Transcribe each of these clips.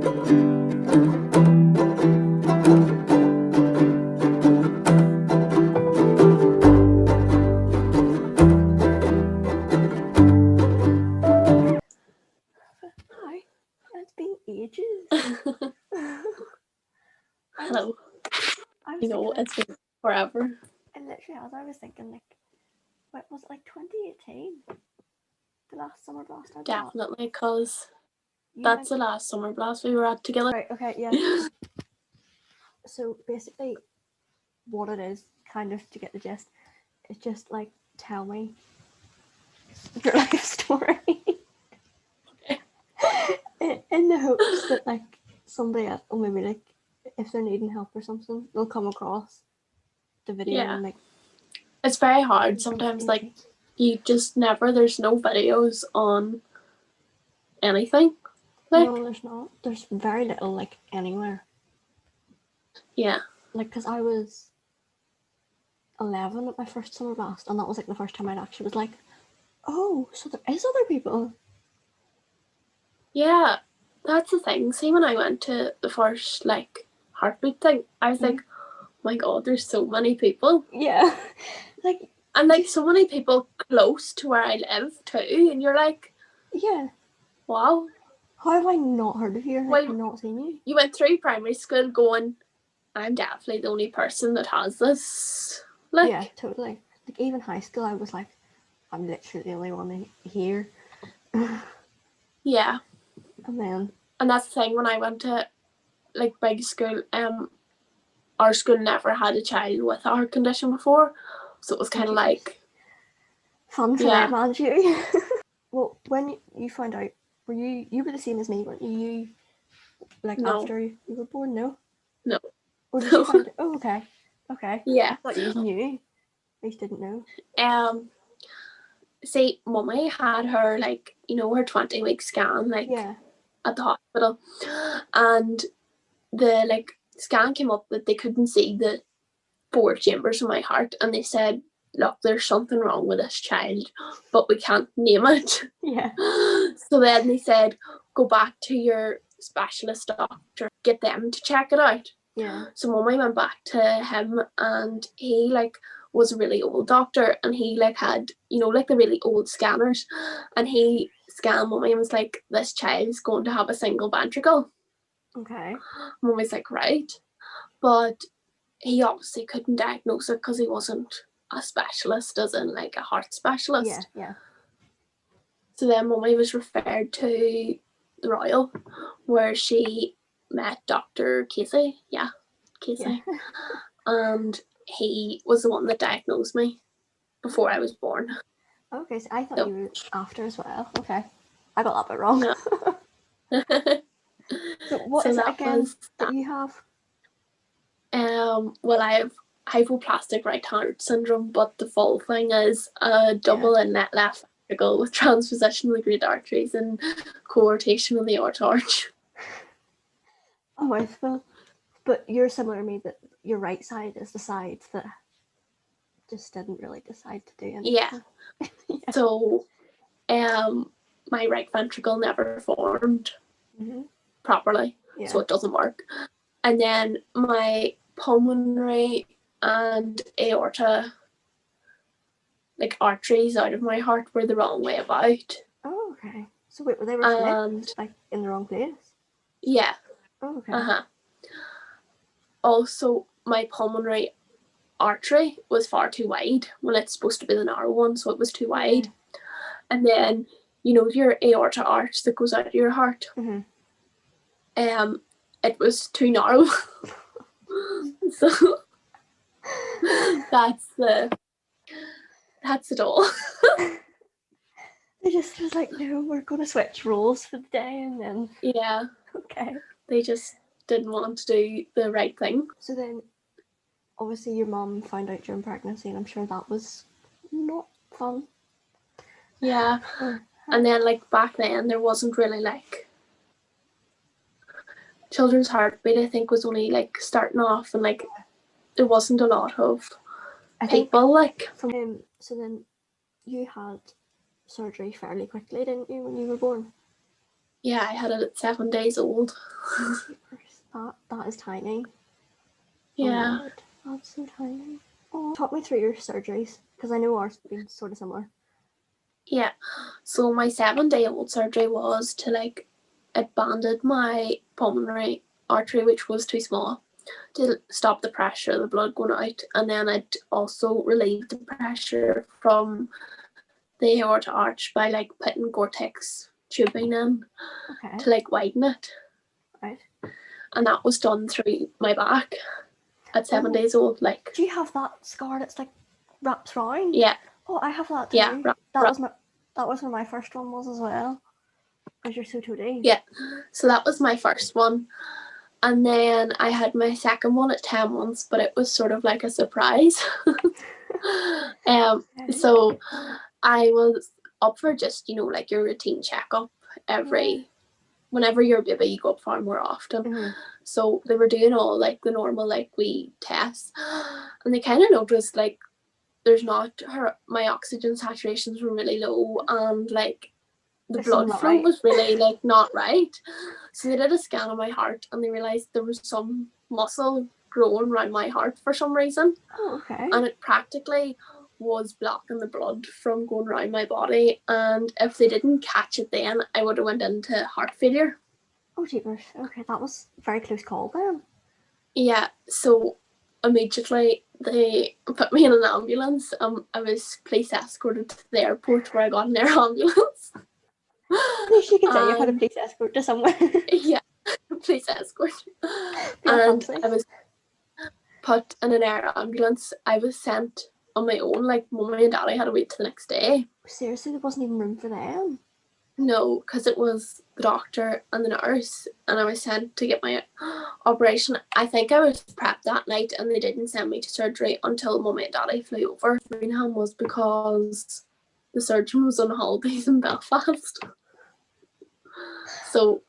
Hi, it's been ages. Hello. I was You know, thinking, it's been forever. it literally has. I was thinking, like, what was it, like 2018? The last summer blast I got. Definitely, because You that's went- the last summer blast we were at together. Right, okay, yeah. So basically, what it is, kind of to get the gist, is just like, tell me your life story. In the hopes that, like, somebody else, or maybe, like, if they're needing help or something, they'll come across the video Yeah. and, like, It's very hard sometimes, like, you just never, there's no videos on anything. Like, no, there's not. There's very little, like, anywhere. yeah. Like, because I was 11 at my first summer blast, and that was, like, the first time I'd actually was like, oh, so there is other people. Yeah, that's the thing. See, when I went to the first, like, heartbeat thing, I was like, oh my god, there's so many people. Yeah. Like, and, like, so many people close to where I live, too. And you're like, yeah. Wow. How have I not heard of you? Like, not seen you? You went through primary school going, I'm definitely the only person that has this. Like, yeah, totally. Like, even high school, I was like, I'm literally the only one here. Yeah. And that's the thing, when I went to, like, big school, our school never had a child with a heart condition before. So it was kind of like... Fun for them, aren't you? Well, when you found out, were you were the same as me, weren't you? Like, no. after you were born, no? No. Or did you find out? Oh, okay. Okay. Yeah. I thought you knew. I just didn't know. See, Mummy had her, like, you know, her 20-week scan, like, at the hospital. And the, like, scan came up that they couldn't see the 4 chambers of my heart, and they said, look, there's something wrong with this child, but we can't name it. Yeah. So then they said, go back to your specialist doctor, get them to check it out. Yeah. So Mummy went back to him, and he, like, was a really old doctor, and he, like, had, you know, like, the really old scanners, and he scanned Mummy and was like, this child's going to have a single ventricle. Okay. Mummy's like, right. But he obviously couldn't diagnose it because he wasn't a specialist, as in, like, a heart specialist. Yeah. So then Mummy was referred to the Royal, where she met Dr. Casey. Yeah, Casey. Yeah. And he was the one that diagnosed me before I was born. Okay, so I thought you were after as well. Okay. I got that bit wrong. No. So what is it again that you have? Well, I have hypoplastic right heart syndrome, but the full thing is a double inlet left ventricle with transposition of the great arteries and coarctation of the aorta arch. A mouthful. But you're similar to me, that your right side is the side that just didn't really decide to do anything. Yeah. So, my right ventricle never formed properly, so it doesn't work. And then my pulmonary and aorta, like, arteries out of my heart were the wrong way about. Oh, okay. So wait, were they flipped, like, in the wrong place? Yeah. Oh, okay. Also, my pulmonary artery was far too wide when it's supposed to be the narrow one, so it was too wide. And then, you know, your aorta arch that goes out of your heart, it was too narrow. So that's it all. They just was like, no, we're gonna switch roles for the day, and then okay. They just didn't want to do the right thing. So then, obviously, your mum found out during pregnancy, and I'm sure that was not fun. Yeah. And then, like, back then, there wasn't really, like, children's heartbeat, I think, was only, like, starting off, and, like, there wasn't a lot of people, like. So then, you had surgery fairly quickly, didn't you, when you were born? Yeah, I had it at 7 days old. That is tiny. Yeah. Oh, that's so tiny. Oh, talk me through your surgeries, because I know ours have been sort of similar. Yeah. So my 7-day-old surgery was to it banded my pulmonary artery, which was too small, to stop the pressure of the blood going out, and then it also relieved the pressure from the aorta arch by putting Gore-Tex tubing in to widen it. Right. And that was done through my back at 7 days old. Do you have that scar that's wraps round? Yeah. Oh, I have that too. Yeah. That was when my first one was as well. Because you're so toady. Yeah. So that was my first one. And then I had my second one at 10 months, but it was sort of like a surprise. So I was up for just, your routine checkup whenever you're a baby, you go up far more often. Mm-hmm. So they were doing all the normal wee tests, and they kind of noticed there's not my oxygen saturations were really low, and the blood flow was really not right. So they did a scan of my heart, and they realized there was some muscle growing around my heart for some reason. Oh, okay. And it practically was blocking the blood from going around my body, and if they didn't catch it then, I would have went into heart failure. Oh jeepers. Okay, that was a very close call then. Yeah, so immediately they put me in an ambulance. I was police escorted to the airport where I got an air ambulance. At least you can say you've had a police escort to somewhere. Yeah, police escort. And fancy. I was put in an air ambulance. I was sent on my own. Mummy and Daddy had to wait till the next day. Seriously, there wasn't even room for them? No, because it was the doctor and the nurse, and I was sent to get my operation. I think I was prepped that night, and they didn't send me to surgery until Mummy and Daddy flew over. Birmingham was because the surgeon was on holidays in Belfast. So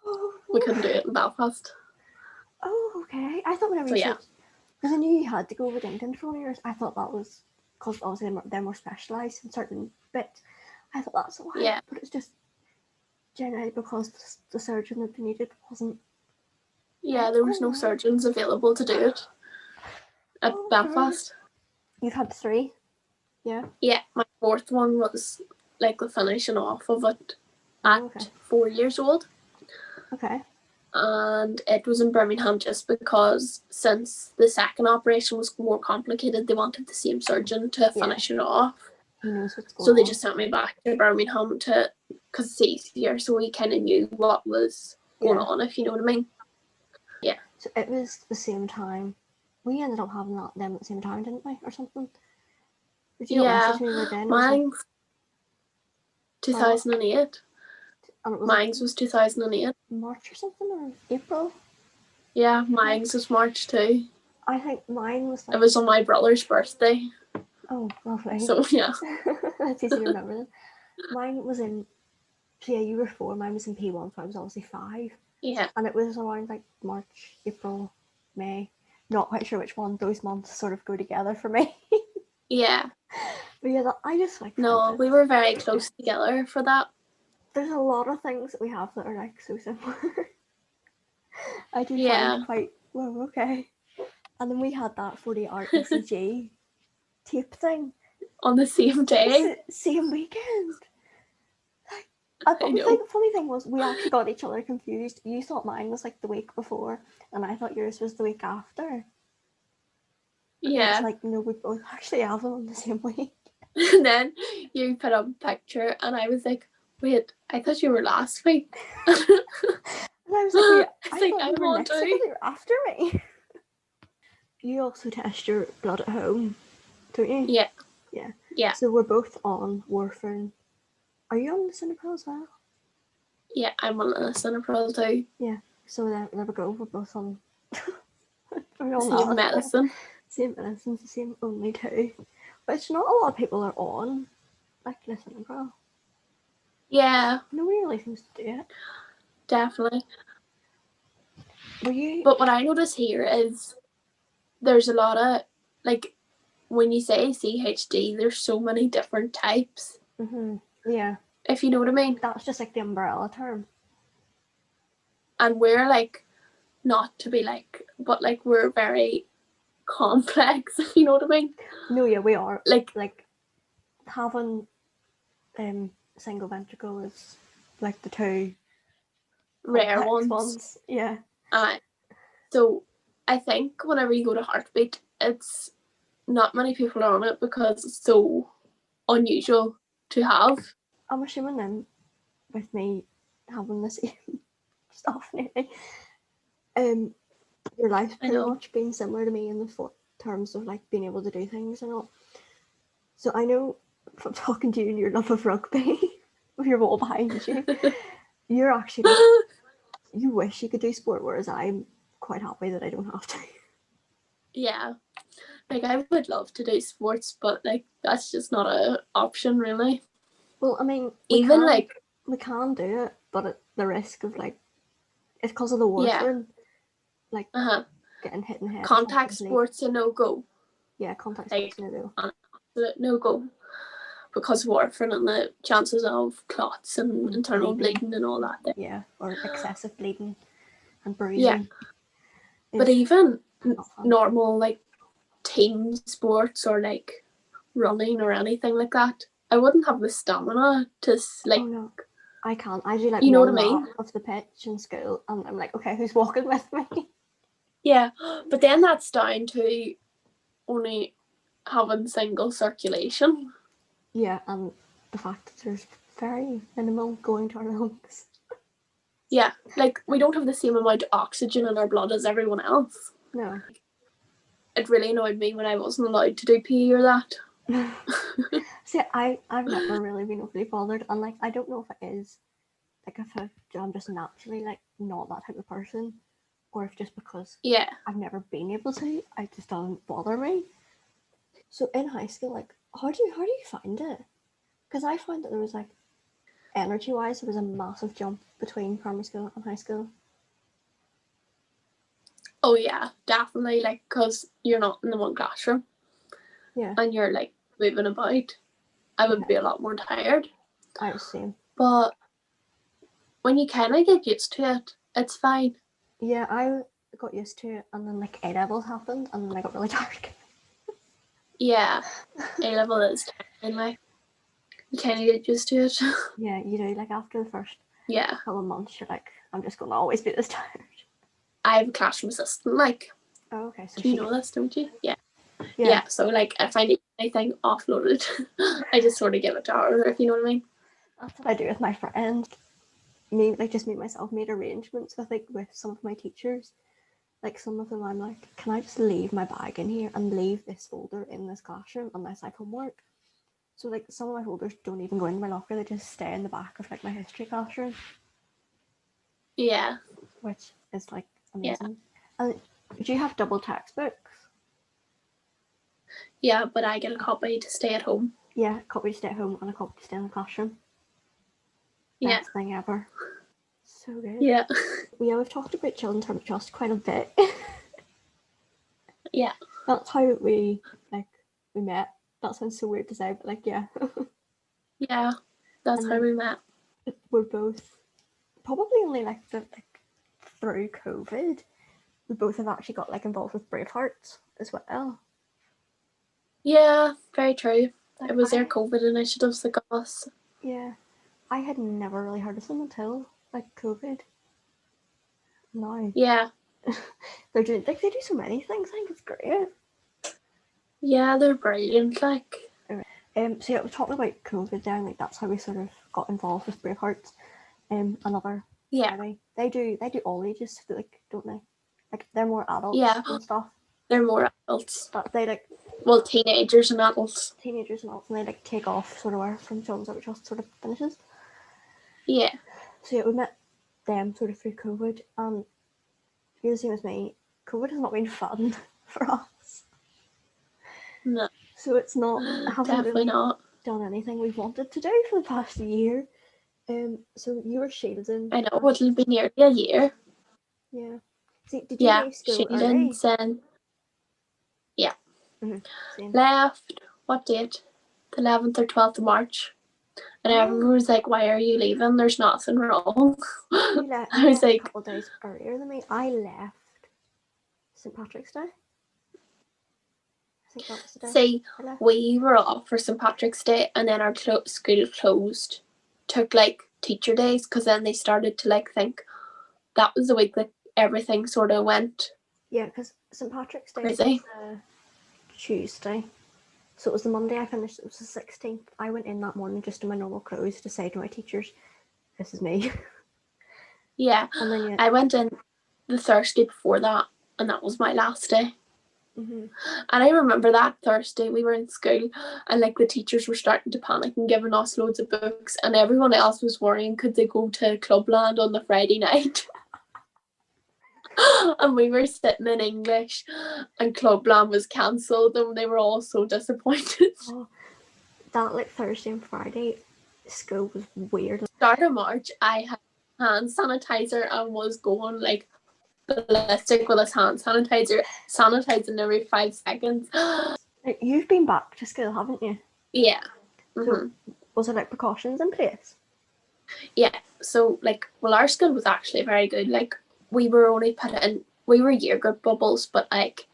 we couldn't do it in Belfast. Oh, okay. I thought whenever you said, because I knew you had to go over to England for 1 year, I thought that was because obviously they're more specialised in certain bits. I thought that's why. Yeah. But it's just generally because the surgeon that they needed wasn't. Yeah, there was no surgeons available to do it at Belfast. You've had 3? Yeah. Yeah, my 4th one was the finishing off of it at 4 years old. Okay. And it was in Birmingham just because since the second operation was more complicated, they wanted the same surgeon to finish it off. He knows what's going on. So they just sent me back to Birmingham because it's easier, so we kind of knew what was going on, if you know what I mean. Yeah. So it was the same time. We ended up having them at the same time, didn't we, or something? Did you message me right then? Mine's 2008. Mine's was 2008. March or something, or April? Yeah, mine's was March too. I think mine was it was on my brother's birthday. Oh, lovely. So, yeah. That's easy to remember then. Mine was in, so yeah, you were 4, mine was in P1, so I was obviously 5. Yeah. And it was around March, April, May. Not quite sure which one. Those months sort of go together for me. Yeah. But yeah, I just No, we were very close together for that. There's a lot of things that we have that are so similar. I do find quite, well, okay. And then we had that 48-hour ECG tape thing. On the same day? Same weekend. The funny thing was, we actually got each other confused. You thought mine was the week before, and I thought yours was the week after. Yeah. It's no, we both actually have them on the same week. And then you put up a picture, and I was like, wait, I thought you were last week. And I was like, wait, I thought I you were next week, you were after me. You also test your blood at home, don't you? Yeah. Yeah. Yeah. So we're both on warfarin. Are you on Lisinopril as well? Yeah, I'm on Lisinopril too. Yeah. So there we go. We're both on. Same medicine. Same medicine, the same only 2. Which not a lot of people are on, Lisinopril. Yeah. Nobody really seems to do it. Definitely. Were you? But what I notice here is there's a lot of, when you say CHD, there's so many different types. Mm-hmm. Yeah. If you know what I mean. That's just the umbrella term. And we're like, not to be like, but like we're very complex, if you know what I mean. No, yeah, we are. Like having single ventricle is like the two rare ones. Yeah. So I think whenever you go to Heartbeat, it's not many people are on it because it's so unusual to have. I'm assuming then with me having the same stuff nearly, your life's pretty much been similar to me in the terms of like being able to do things and all. So I know from talking to you and your love of rugby with your wall behind you, you're actually like, you wish you could do sport, whereas I'm quite happy that I don't have to. Yeah, like I would love to do sports, but like that's just not an option really. Well, I mean, we can do it, but at the risk of like, it's because of the warfarin, like getting hit in the head. Contact sports a no-go. Yeah, contact sports no-go. Because of warfarin and the chances of clots and internal bleeding and all that. Yeah, or excessive bleeding and bruising. Yeah. But even normal like team sports or like running or anything like that, I wouldn't have the stamina to like. Oh no, I can't. I do like you know what I mean? Of the pitch in school, and I'm like, okay, who's walking with me? Yeah, but then that's down to only having single circulation. Yeah, and the fact that there's very minimal going to our lungs. Yeah, like we don't have the same amount of oxygen in our blood as everyone else. No. It really annoyed me when I wasn't allowed to do PE or that. See, I've never really been overly bothered, and like I don't know if it is like if I'm just naturally like not that type of person, or if just because I've never been able to, it just doesn't bother me. So in high school, like how do you find it? Because I found that there was like energy wise, there was a massive jump between primary school and high school. Oh yeah, definitely. Like, because you're not in the one classroom. Yeah. And you're like moving about. I would be a lot more tired. I was the same. But when you kind of get used to it, it's fine. Yeah, I got used to it, and then like A-levels happened, and then I got really tired. Yeah, A-level is tiring. Like, you kind of get used to it. Yeah, you do. Like after the first couple of months, you're like, I'm just going to always be this tired. I have a classroom assistant, like. Oh, okay. So do you know this, don't you? Yeah. So like, if I need anything offloaded, I just sort of give it to her, if you know what I mean. That's what I do with my friends. Myself made arrangements with some of my teachers. Like some of them, I'm like, can I just leave my bag in here and leave this folder in this classroom unless I have homework? So like some of my folders don't even go in my locker; they just stay in the back of like my history classroom. Yeah. Which is like amazing. Yeah. And do you have double textbooks? Yeah, but I get a copy to stay at home. Yeah, a copy to stay at home and a copy to stay in the classroom. Yeah. Best thing ever. So good. Yeah. We've talked about children's term trust quite a bit. Yeah. That's how we met. That sounds so weird to say, but like yeah. Yeah, that's how we met. We're both probably only through COVID. We both have actually got involved with Bravehearts as well. Yeah, very true. It was their COVID initiatives that got us. Yeah, I had never really heard of them until COVID. No. Yeah. They do so many things. I think it's great. Yeah, they're brilliant. So yeah, we're talking about COVID then. That's how we sort of got involved with Bravehearts. Another. Yeah. They do all ages. Don't they? They're more adults and stuff. They're more adults. But they well, teenagers and adults. And they take off sort of where from Children's Heart Trust sort of finishes. Yeah. So yeah, we met them sort of through COVID, and you're the same as me. COVID has not been fun for us. No. So it's not. Definitely really not done anything we've wanted to do for the past year. So you were shielding. I know, it'll be nearly a year. Yeah. See, did you leave school shielding early? Yeah. Mm-hmm. Left, what date? The 11th or 12th of March. And everyone was like, why are you leaving? There's nothing wrong. I was like, a couple of days earlier than me. I left St. Patrick's Day. I think that was the day. See, we were off for St. Patrick's Day, and then our school closed. Took like teacher days, because then they started to like think that was the week that everything sort of went. Yeah, because St. Patrick's Day crazy. was Tuesday. So it was the Monday I finished. It was the 16th. I went in that morning just in my normal clothes to say to my teachers, this is me. Yeah. And then, I went in the Thursday before that, and that was my last day. Mm-hmm. And I remember that Thursday we were in school, and like the teachers were starting to panic and giving us loads of books, and everyone else was worrying could they go to Clubland on the Friday night. And we were sitting in English, and Clubland was cancelled, and they were all so disappointed. Oh, that like Thursday and Friday school was weird. Start of March, I had hand sanitizer and was going like ballistic with his hand sanitizer, sanitizing every 5 seconds. You've been back to school, haven't you? Yeah. So was there like precautions in place? Yeah. So like, well, our school was actually very good. Like, we were only put in, we were year group bubbles, but like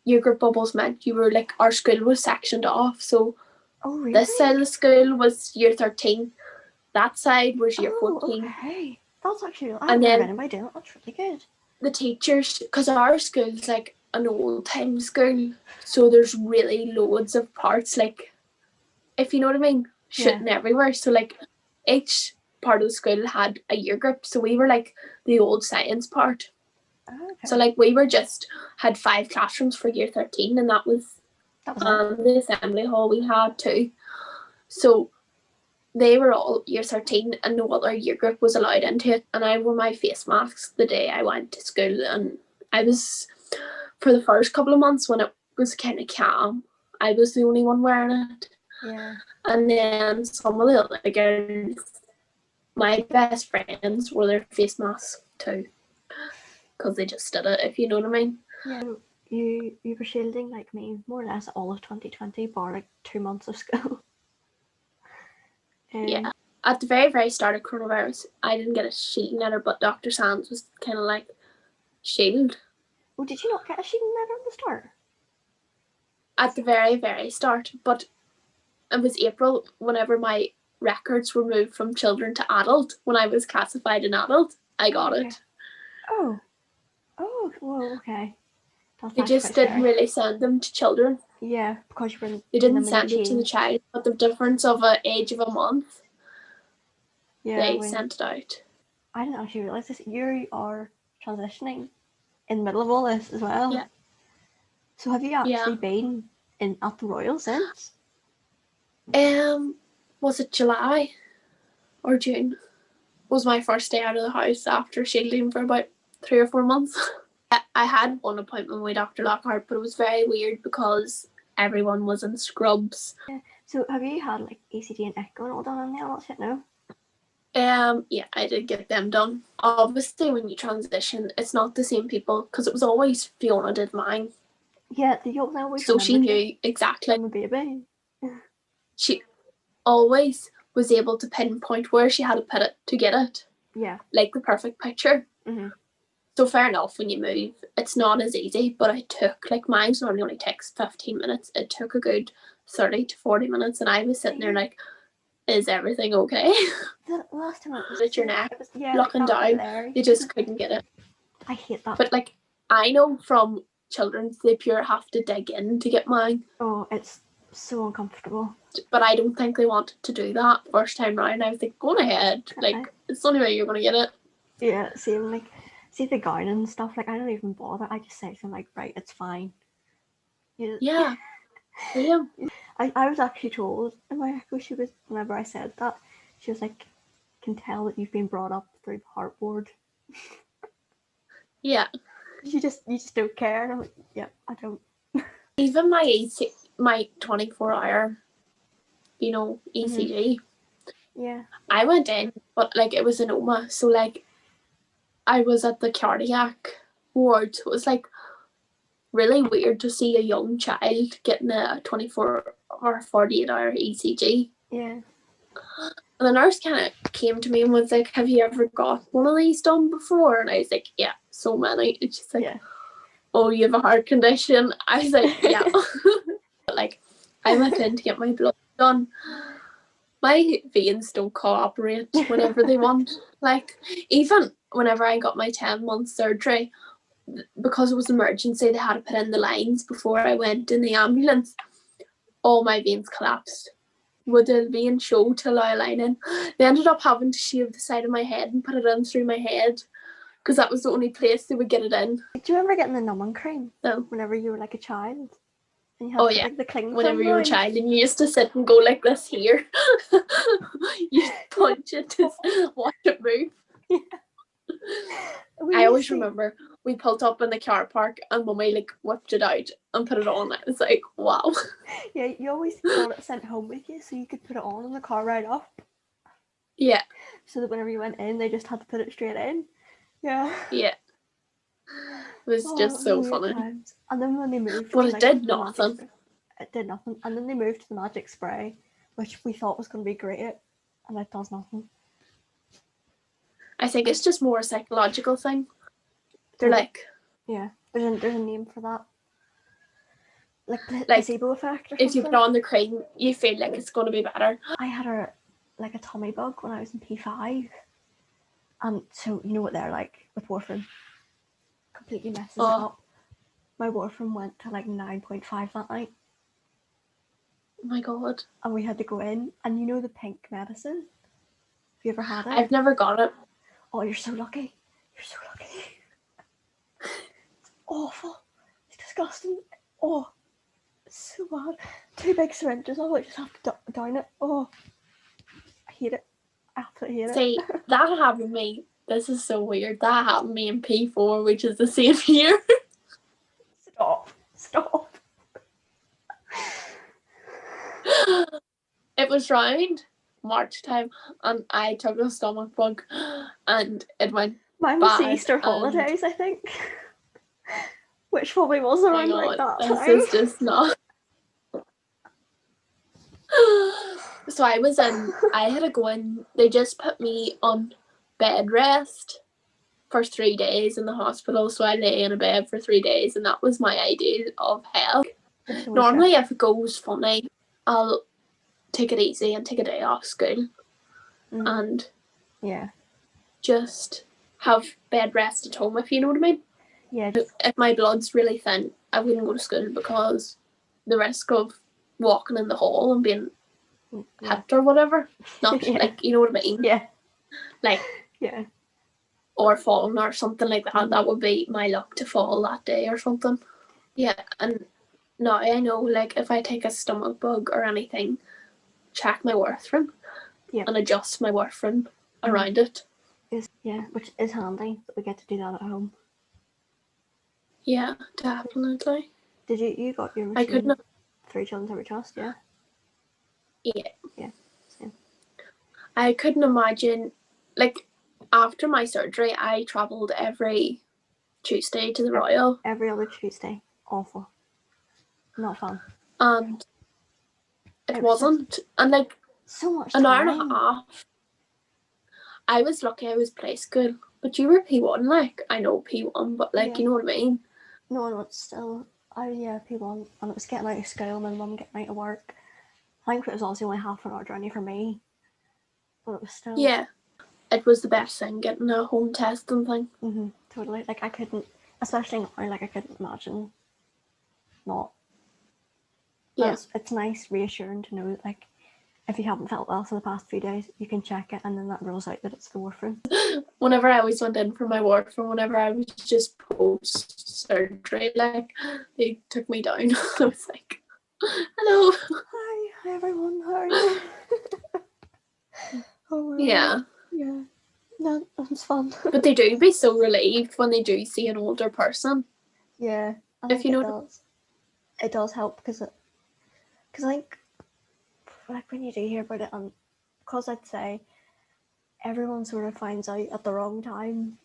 year group bubbles meant you were like, our school was sectioned off. So really? This side of the school was year 13. That side was year 14. Okay. That's actually, I've never been anybody doing that. That's really good. The teachers, because our school's like an old time school, so there's really loads of parts, like, if you know what I mean, shooting everywhere. So like each part of the school had a year group, so we were like the old science part. Okay. So like we were just had 5 classrooms for year 13, and that was the assembly hall we had too. So they were all year 13, and no other year group was allowed into it. And I wore my face masks the day I went to school, and I was, for the first couple of months when it was kind of calm, I was the only one wearing it. Yeah. And then some of the other girls, my best friends, wore their face masks too, because they just did it, if you know what I mean. Yeah. You were shielding like me more or less all of 2020, bar like 2 months of school. Yeah. At the very, very start of coronavirus, I didn't get a shielding letter, but Dr. Sands was kind of like, shield. Oh, did you not get a shielding letter at the start? At the very, very start, but it was April whenever my records were moved from children to adult. When I was classified an adult, I got it. Oh, well, okay. They just didn't really send them to children. Yeah, because you were. They didn't send it to the child, but the difference of an age of a month. Yeah, they sent it out. I didn't actually realize this. You are transitioning in the middle of all this as well. Yeah. So have you actually been at the Royal since? Was it July or June? Was my first day out of the house after shielding for about 3 or 4 months. I had one appointment with Dr. Lockhart, but it was very weird because everyone was in scrubs. Yeah. So have you had like ECG and echo and all done on the adult shit now? Yeah, I did get them done. Obviously, when you transition, it's not the same people, because it was always Fiona did mine. Yeah, the yoke now. So she knew exactly. I'm a baby. She always was able to pinpoint where she had to put it to get it. Yeah. Like the perfect picture. Mm-hmm. So fair enough, when you move, it's not as easy, but I took, like, mine's normally only takes 15 minutes. It took a good 30 to 40 minutes, and I was sitting there like, is everything okay? The last time it was at your neck, looking down, you just couldn't get it. I hate that. But like, I know from children's, they pure have to dig in to get mine. Oh, it's so uncomfortable. But I don't think they wanted to do that first time round. I was like, go on ahead. Okay. Like, it's the only way you're going to get it. Yeah, same. Like, see the gown and stuff, like, I don't even bother. I just say to them, like, right, it's fine. Yeah. I was actually told in my echo, she was, whenever I said that, she was like, can tell that you've been brought up through the heartboard. Yeah. You just don't care. And I'm like, yeah, I don't. Even my 24-hour, you know, ECG. Mm-hmm. Yeah. I went in, but like, it was an OMA, so like, I was at the cardiac ward, so it was like really weird to see a young child getting a 24 or 48-hour ECG. Yeah. And the nurse kind of came to me and was like, have you ever got one of these done before? And I was like, yeah, so many. And she's like, oh, you have a heart condition? I was like, yeah. Like, I went in to get my blood done. My veins don't cooperate whenever they want. Like, even whenever I got my 10-month surgery, because it was emergency, they had to put in the lines before I went in the ambulance. All my veins collapsed. Would the vein show to allow a line in? They ended up having to shave the side of my head and put it in through my head, because that was the only place they would get it in. Do you remember getting the numbing cream? No. Whenever you were like a child? And you had like, the cling whenever you were a child and you used to sit and go like this here. You punch it to watch it move. Yeah. I always remember we pulled up in the car park and Mummy like whipped it out and put it on. I was like, wow. Yeah, you always got it sent home with you so you could put it on in the car right up. Yeah. So that whenever you went in, they just had to put it straight in. Yeah. Yeah. It was just so funny. Times. And then when they moved, but it did nothing. It did nothing. And then they moved to the magic spray, which we thought was going to be great, and it does nothing. I think it's just more a psychological thing. They're like, yeah, there's a name for that, like the placebo effect. Or if you put on the cream, you feel like it's going to be better. I had a tummy bug when I was in P5, and so you know what they're like with warfarin. Completely messes it up. My warfarin went to like 9.5 that night. Oh my god. And we had to go in, and you know the pink medicine? Have you ever had it? I've never got it. Oh, you're so lucky. You're so lucky. It's awful. It's disgusting. Oh, it's so bad. 2 big syringes. Oh, I just have to down it. Oh, I hate it. I absolutely hate it. See, that happened to me. This is so weird. That happened to me in P4, which is the same year. Stop. It was round March time and I took a stomach bug and it went Mine was the Easter holidays, I think. Which probably was around like that time. This is just not. So I had to go in, they just put me on bed rest for 3 days in the hospital, so I lay in a bed for 3 days and that was my ideal of hell. Normally if it goes funny, I'll take it easy and take a day off school and just have bed rest at home, if you know what I mean. Yeah. If my blood's really thin, I wouldn't go to school because the risk of walking in the hall and being hit or whatever, not like, you know what I mean? Yeah. Like, or falling or something like that. That would be my luck to fall that day or something. Yeah, and now I know, like, if I take a stomach bug or anything, check my warfarin and adjust my warfarin around it. Which is handy that we get to do that at home. Yeah, definitely. Did you got your machine? I couldn't. 3 children every trust, yeah? Yeah, same. I couldn't imagine, like, after my surgery, I travelled every Tuesday to the Royal. Every other Tuesday. Awful. Not fun. And it wasn't. And like, so much an time. hour and a half. I was lucky I was play school. But you were P1, like, I know P1, but like, you know what I mean? No, it's still, P1, and it was getting out of school and my mum getting out of work. I think it was also only half an hour journey for me. But it was still... Yeah. It was the best thing, getting a home test and thing. Mm-hmm, totally. Like, I couldn't, especially now, like, I couldn't imagine not. Yeah. It's nice, reassuring to know that, like, if you haven't felt well for the past few days, you can check it and then that rules out that it's the warfarin. Whenever I always went in for my warfarin, whenever I was just post-surgery, like, they took me down. I was like, hello. Hi everyone, how are you? Yeah. Yeah. No, that's fun. But they do be so relieved when they do see an older person. Yeah. If you know. It does help because I think, like, when you do hear about it, because I'd say everyone sort of finds out at the wrong time.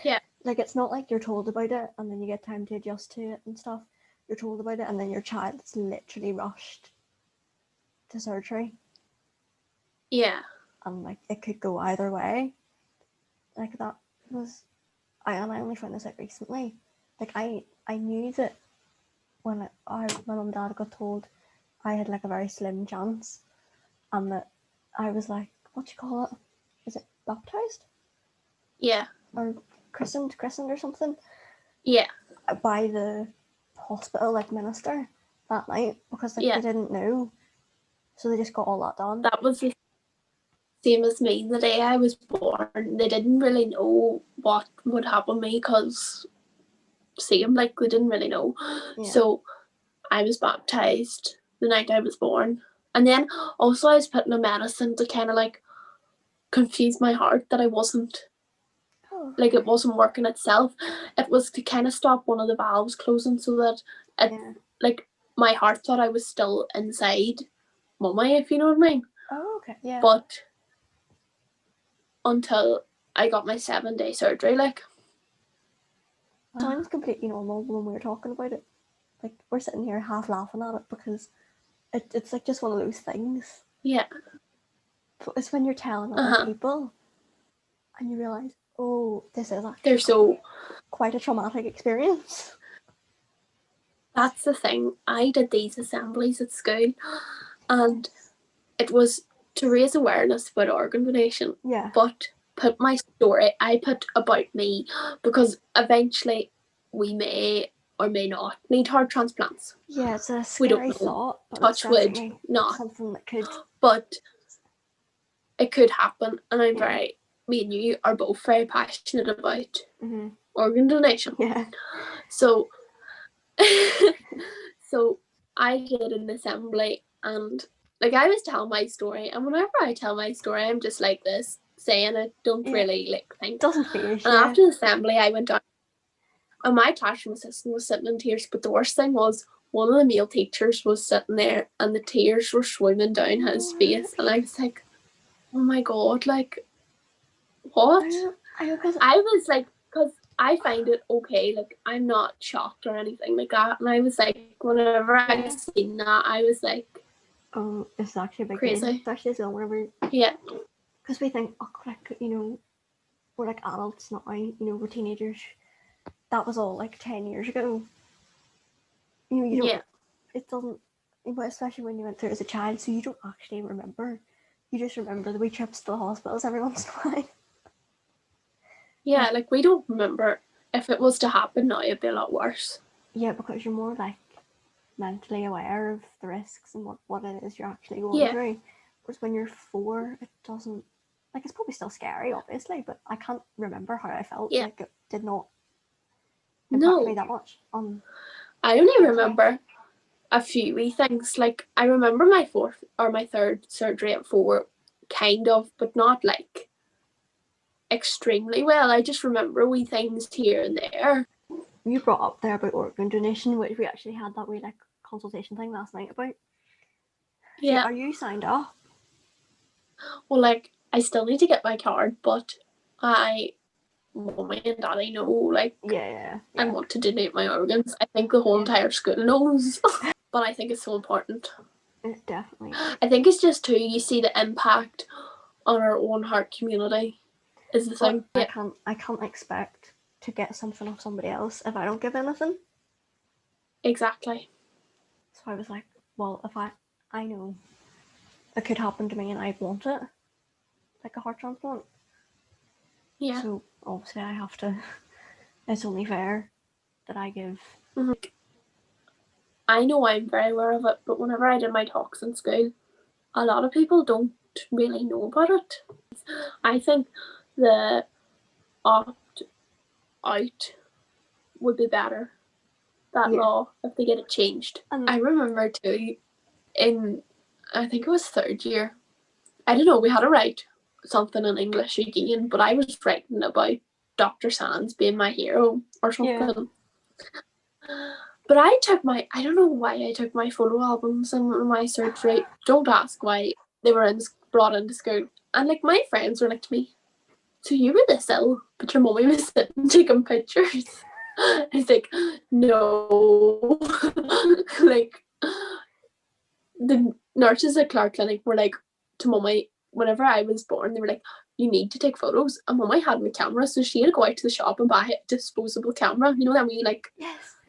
Yeah. Like, it's not like you're told about it and then you get time to adjust to it and stuff. You're told about it and then your child's literally rushed to surgery. Yeah. And like it could go either way. Like that was, I only found this out recently. Like I knew that when my mum and dad got told I had like a very slim chance, and that I was like, what do you call it? Is it baptized? Yeah. Or christened or something? Yeah. By the hospital like minister that night, because like they didn't know, so they just got all that done. That was the same as me. The day I was born, they didn't really know what would happen to me, because same, like they didn't really know. Yeah. So I was baptized the night I was born, and then also I was put in a medicine to kind of like confuse my heart that I wasn't like it wasn't working itself. It was to kind of stop one of the valves closing, so that it like my heart thought I was still inside mummy, if you know what I mean. Oh, okay. Yeah. But until I got my 7-day surgery, like. Sounds completely normal when we were talking about it. Like we're sitting here half laughing at it because it's like just one of those things. Yeah. But it's when you're telling other people and you realise, oh, this is actually quite a traumatic experience. That's the thing. I did these assemblies at school, and it was to raise awareness about organ donation. Yeah. But I put about me, because eventually we may or may not need heart transplants. Yeah, it's a scary thought, but touch wood, not something that could. But it could happen, and me and you are both very passionate about organ donation. Yeah. So so I did an assembly, and like I was telling my story, and whenever I tell my story, I'm just like this, saying it, don't really like think. Doesn't finish. And after the assembly, I went down, and my classroom assistant was sitting in tears. But the worst thing was, one of the male teachers was sitting there, and the tears were swimming down his face, and I was like, oh my god, like what? I was like, because I find it okay, like I'm not shocked or anything like that, and I was like, whenever I seen that, I was like, oh, it's actually a big crazy, deal, especially as well whenever because we think, oh, like, you know, we're like adults now, you know, we're teenagers. That was all like 10 years ago. You don't, it doesn't, especially when you went through it as a child, so you don't actually remember. You just remember the wee trips to the hospitals every once in a while. Yeah, like we don't remember. If it was to happen now, it'd be a lot worse. Yeah, because you're more like mentally aware of the risks and what it is you're actually going through. Whereas when you're 4, it doesn't, like, it's probably still scary, obviously, but I can't remember how I felt. Like, it did not impact me that much. I only remember a few wee things. Like, I remember my 4th or my 3rd surgery at 4, kind of, but not like extremely well. I just remember wee things here and there. You brought up there about organ donation, which we actually had that wee like consultation thing last night about. Yeah. So are you signed up? Well, like, I still need to get my card, but Mummy and Daddy know, like, I want to donate my organs. I think the whole entire school knows, but I think it's so important. It definitely. I think it's just too, you see the impact on our own heart community is the thing. I can't expect to get something off somebody else if I don't give anything. Exactly. So I was like, well, if I know it could happen to me and I want it, like a heart transplant. Yeah. So obviously I have to, it's only fair that I give. I know I'm very aware of it, but whenever I did my talks in school, a lot of people don't really know about it. I think the opt-out would be better, that law, if they get it changed. I remember too, I think it was 3rd year, I don't know, we had to write something in English again, but I was writing about Dr. Sands being my hero or something. But I don't know why I took my photo albums and my surgery. Don't ask why they were brought into school. And like my friends were like to me, so you were this ill, but your mummy was sitting taking pictures. It's like, no. Like, the nurses at Clark Clinic were like to mummy, whenever I was born, they were like, you need to take photos. And Mummy had my camera, so she had to go out to the shop and buy a disposable camera. You know that wee, like,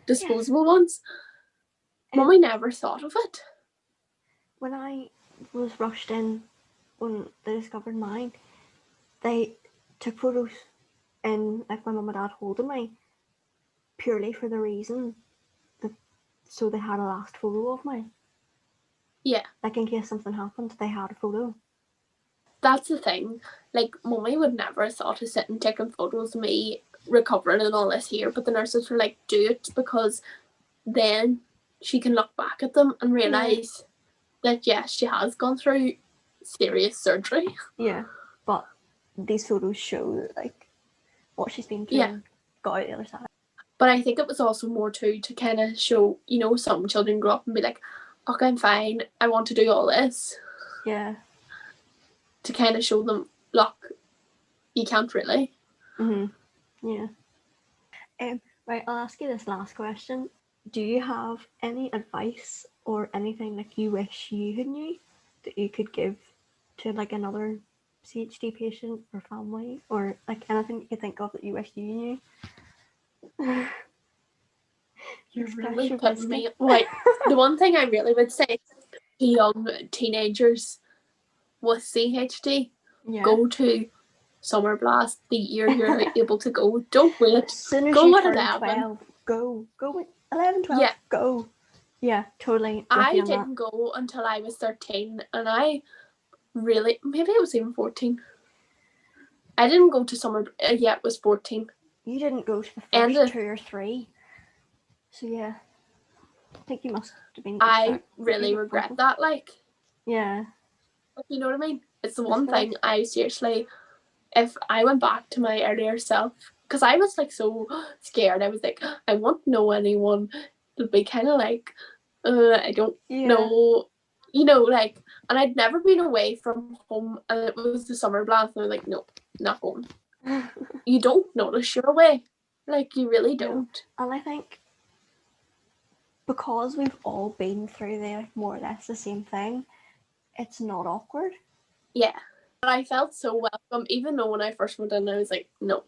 disposable ones? Mummy never thought of it. When I was rushed in, when they discovered mine, they took photos and, like, my mum and dad holding me purely for the reason that so they had a last photo of me. Yeah. Like, in case something happened, they had a photo. That's the thing. Like, Mummy would never have thought of sitting taking photos of me recovering and all this here, but the nurses were like, do it, because then she can look back at them and realise that, yes, she has gone through serious surgery. Yeah, but these photos show, like, what she's been through, got out the other side. But I think it was also more too to kind of show, you know, some children grow up and be like, okay, I'm fine, I want to do all this. Yeah. To kind of show them, look, you can't really. Yeah. Right, I'll ask you this last question. Do you have any advice or anything, like, you wish you had knew that you could give to, like, another CHD patient or family, or, like, anything you could think of that you wish you knew? You're really putting me... Right, the one thing I really would say to young teenagers with CHD, go to Summer Blast the year you're able to go. Don't wait. As soon as go you at turn 11. 12, go with 11, 12, go. Yeah, totally. I didn't go until I was 13, and I really, maybe I was even 14. I didn't go to summer, it was 14. You didn't go to the first 2 or 3. So yeah, I think you must have been... I really regret that, like. Yeah. You know what I mean? It's the one thing I seriously, if I went back to my earlier self, because I was, like, so scared. I was like, I won't know anyone. It'll be kind of like, I don't know, you know, like, and I'd never been away from home, and it was the summer blast, and I was like, no, not going. You don't notice you're away. Like, you really don't. And I think because we've all been through more or less the same thing, it's not awkward. Yeah. But I felt so welcome, even though when I first went in, I was like, no.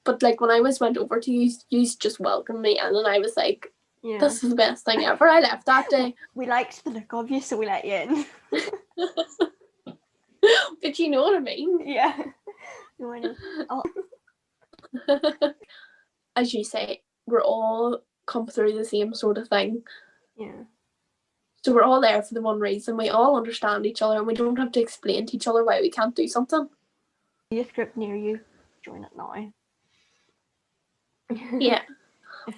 But, like, when I went over to you just welcomed me, and then I was like, this is the best thing ever. I left that day. We liked the look of you, so we let you in. But you know what I mean? Yeah. No, I know. As you say, we're all come through the same sort of thing. Yeah. So we're all there for the one reason. We all understand each other, and we don't have to explain to each other why we can't do something. Youth group near you, join it now. Yeah.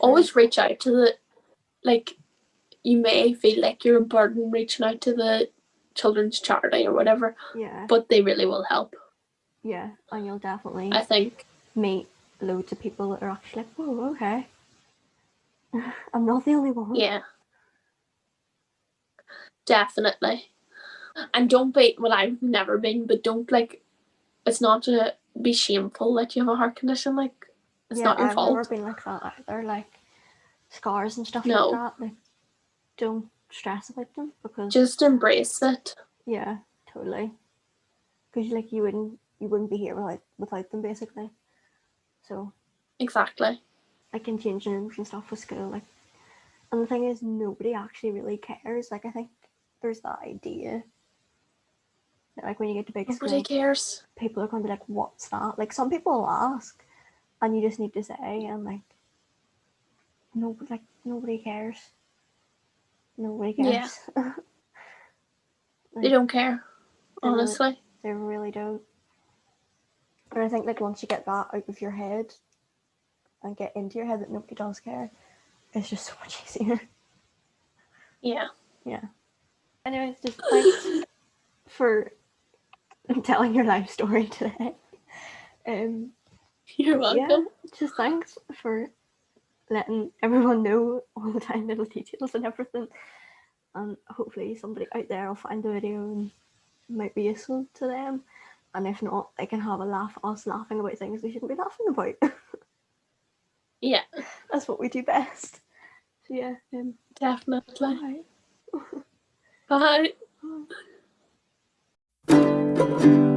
Always reach out to the, like, you may feel like you're a burden reaching out to the children's charity or whatever. Yeah. But they really will help. Yeah, and you'll definitely, I think, meet loads of people that are actually like, whoa, okay. I'm not the only one. Yeah. Definitely. And don't be, well, I've never been, but don't, like, it's not to be shameful that you have a heart condition, like, it's not your fault. I've never been like that either, like, scars and stuff like that, like, don't stress about them, because... Just embrace it. Yeah, totally. Because, like, you wouldn't be here without them, basically. So... Exactly. I can change rooms and stuff with school, like, and the thing is, nobody actually really cares. Like, I think there's that idea that, like, when you get to big school, nobody cares. People are going to be like, what's that? Like, some people will ask, and you just need to say, and, like, nobody cares. Nobody cares. Yeah. Like, they don't care, honestly. They really don't. And I think, like, once you get that out of your head and get into your head that nobody does care, it's just so much easier. Yeah. Yeah. Anyways, just thanks for telling your life story today. You're welcome. Yeah, just thanks for letting everyone know all the tiny little details and everything. And hopefully somebody out there will find the video and it might be useful to them. And if not, they can have a laugh at us laughing about things we shouldn't be laughing about. Yeah. That's what we do best. So yeah. Definitely. Bye. Bye. bye.